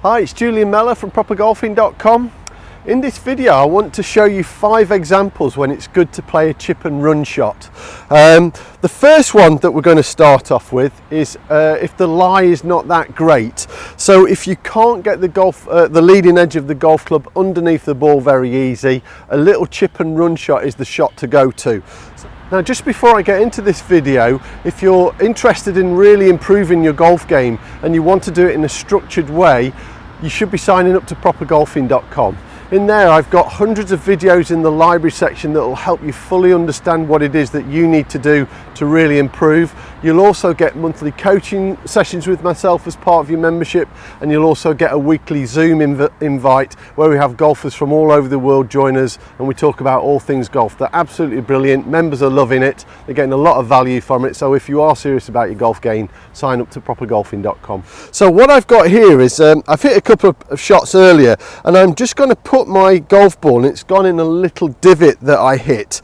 Hi, it's Julian Mellor from propergolfing.com. In this video I want to show you 5 examples when it's good to play a chip and run shot. The first one that we're going to start off with is if the lie is not that great. So if you can't get the leading edge of the golf club underneath the ball very easy, a little chip and run shot is the shot to go to. Now, just before I get into this video, if you're interested in really improving your golf game and you want to do it in a structured way, you should be signing up to propergolfing.com. In there I've got hundreds of videos in the library section that will help you fully understand what it is that you need to do to really improve. You'll also get monthly coaching sessions with myself as part of your membership, and you'll also get a weekly Zoom invite where we have golfers from all over the world join us and we talk about all things golf. They're absolutely brilliant. Members are loving it. They're getting a lot of value from it. So if you are serious about your golf game, sign up to propergolfing.com. So what I've got here is I've hit a couple of shots earlier, and I'm just going to put my golf ball, and it's gone in a little divot that I hit.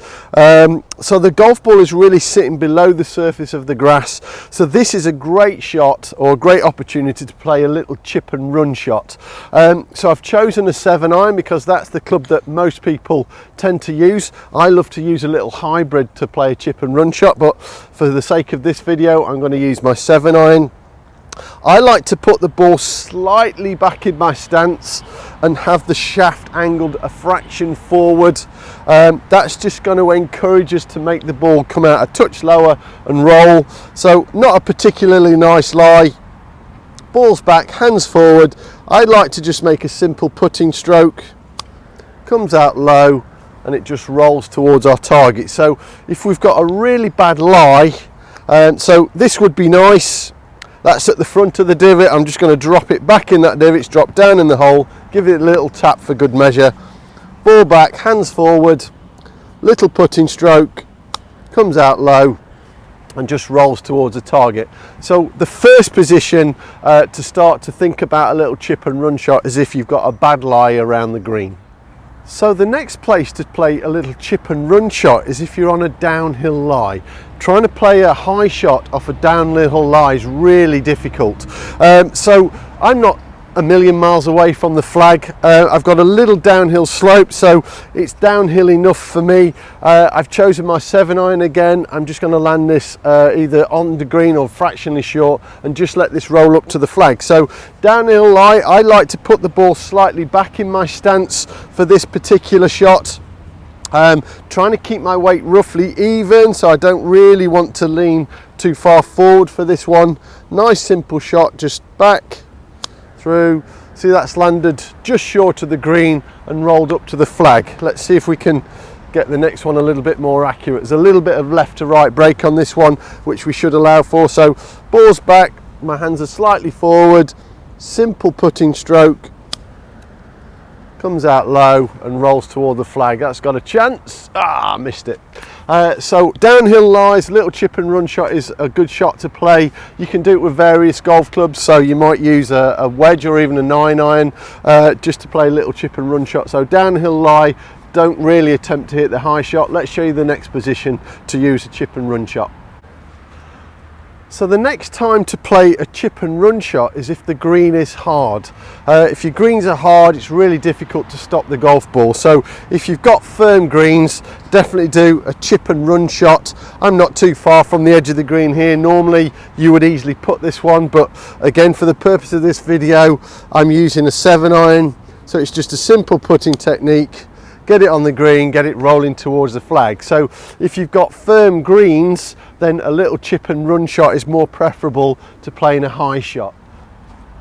So the golf ball is really sitting below the surface of the grass. So this is a great shot, or a great opportunity to play a little chip and run shot. So I've chosen a 7-iron because that's the club that most people tend to use. I love to use a little hybrid to play a chip and run shot, but for the sake of this video I'm going to use my 7-iron. I like to put the ball slightly back in my stance and have the shaft angled a fraction forward. That's just going to encourage us to make the ball come out a touch lower and roll. So not a particularly nice lie. Ball's back, hands forward. I like to just make a simple putting stroke. Comes out low and it just rolls towards our target. So if we've got a really bad lie, so this would be nice. That's at the front of the divot. I'm just going to drop it back in that divot, drop down in the hole, give it a little tap for good measure. Ball back, hands forward, little putting stroke, comes out low and just rolls towards the target. So the first position to start to think about a little chip and run shot is if you've got a bad lie around the green. So the next place to play a little chip and run shot is if you're on a downhill lie. Trying to play a high shot off a downhill lie is really difficult. So I'm not a million miles away from the flag. I've got a little downhill slope, so it's downhill enough for me. I've chosen my 7-iron again. I'm just going to land this either on the green or fractionally short and just let this roll up to the flag. So downhill lie, I like to put the ball slightly back in my stance for this particular shot. Trying to keep my weight roughly even, so I don't really want to lean too far forward for this one. Nice simple shot, just back through. See, that's landed just short of the green and rolled up to the flag. Let's see if we can get the next one a little bit more accurate. There's a little bit of left to right break on this one, which we should allow for. So ball's back, my hands are slightly forward, simple putting stroke, comes out low and rolls toward the flag. That's got a chance. Missed it. So downhill lies, little chip and run shot is a good shot to play. You can do it with various golf clubs, so you might use a wedge or even a 9-iron just to play a little chip and run shot. So downhill lie, don't really attempt to hit the high shot. Let's show you the next position to use a chip and run shot. So the next time to play a chip and run shot is if the green is hard. If your greens are hard, it's really difficult to stop the golf ball. So if you've got firm greens, definitely do a chip and run shot. I'm not too far from the edge of the green here. Normally you would easily put this one, but again, for the purpose of this video, I'm using a 7-iron. So it's just a simple putting technique. Get it on the green, get it rolling towards the flag. So if you've got firm greens, then a little chip and run shot is more preferable to playing a high shot.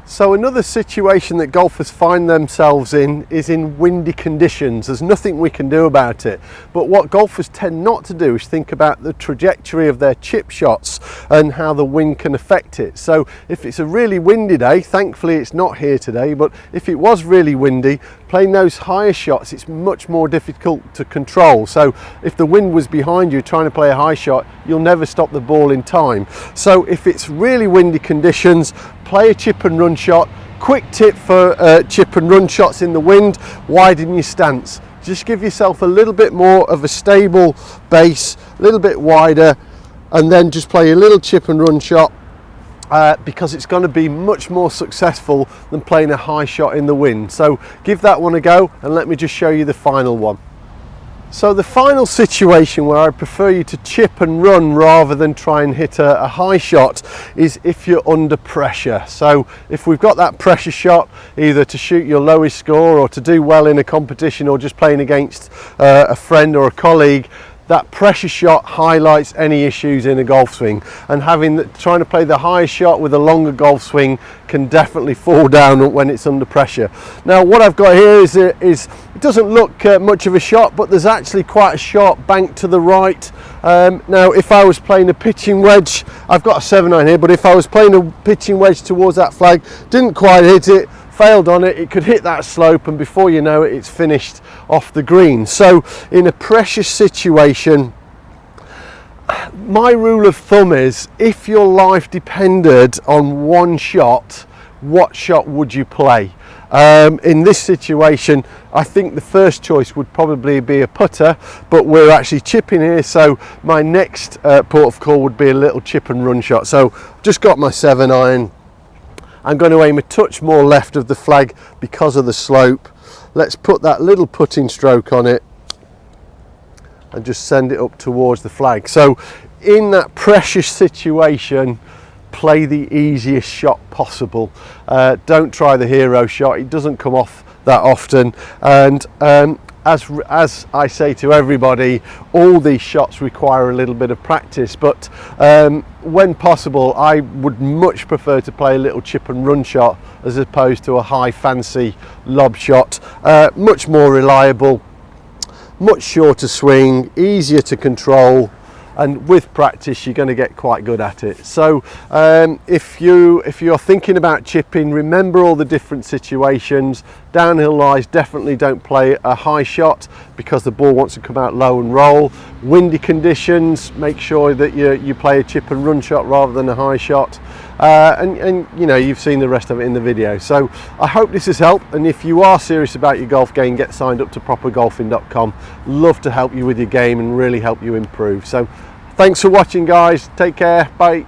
So another situation that golfers find themselves in is in windy conditions. There's nothing we can do about it. But what golfers tend not to do is think about the trajectory of their chip shots and how the wind can affect it. So if it's a really windy day, thankfully it's not here today, but if it was really windy, playing those higher shots, it's much more difficult to control. So if the wind was behind you trying to play a high shot, you'll never stop the ball in time. So if it's really windy conditions, play a chip and run shot. Quick tip for chip and run shots in the wind: widen your stance. Just give yourself a little bit more of a stable base, a little bit wider, and then just play a little chip and run shot because it's going to be much more successful than playing a high shot in the wind. So give that one a go, and let me just show you the final one. So the final situation where I prefer you to chip and run rather than try and hit a high shot is if you're under pressure. So if we've got that pressure shot, either to shoot your lowest score or to do well in a competition or just playing against a friend or a colleague, that pressure shot highlights any issues in a golf swing, and trying to play the highest shot with a longer golf swing can definitely fall down when it's under pressure. Now what I've got here is it doesn't look much of a shot, but there's actually quite a sharp bank to the right. Now if I was playing a pitching wedge, I've got a 7-iron here, but if I was playing a pitching wedge towards that flag, didn't quite hit it, failed on it, it could hit that slope, and before you know it, it's finished off the green. So in a pressure situation, my rule of thumb is, if your life depended on one shot, what shot would you play? In this situation, I think the first choice would probably be a putter, but we're actually chipping here, so my next port of call would be a little chip and run shot. So just got my 7-iron. I'm going to aim a touch more left of the flag because of the slope. Let's put that little putting stroke on it and just send it up towards the flag. So in that pressure situation, play the easiest shot possible. Don't try the hero shot, it doesn't come off that often. And as I say to everybody, all these shots require a little bit of practice, but when possible, I would much prefer to play a little chip and run shot as opposed to a high fancy lob shot. Much more reliable, much shorter swing, easier to control, and with practice you're going to get quite good at it. So if you're thinking about chipping, remember all the different situations. Downhill lies, definitely don't play a high shot because the ball wants to come out low and roll. Windy conditions, make sure that you play a chip and run shot rather than a high shot. And you know, you've seen the rest of it in the video. So I hope this has helped, and if you are serious about your golf game, get signed up to propergolfing.com. Love to help you with your game and really help you improve. So thanks for watching, guys. Take care. Bye.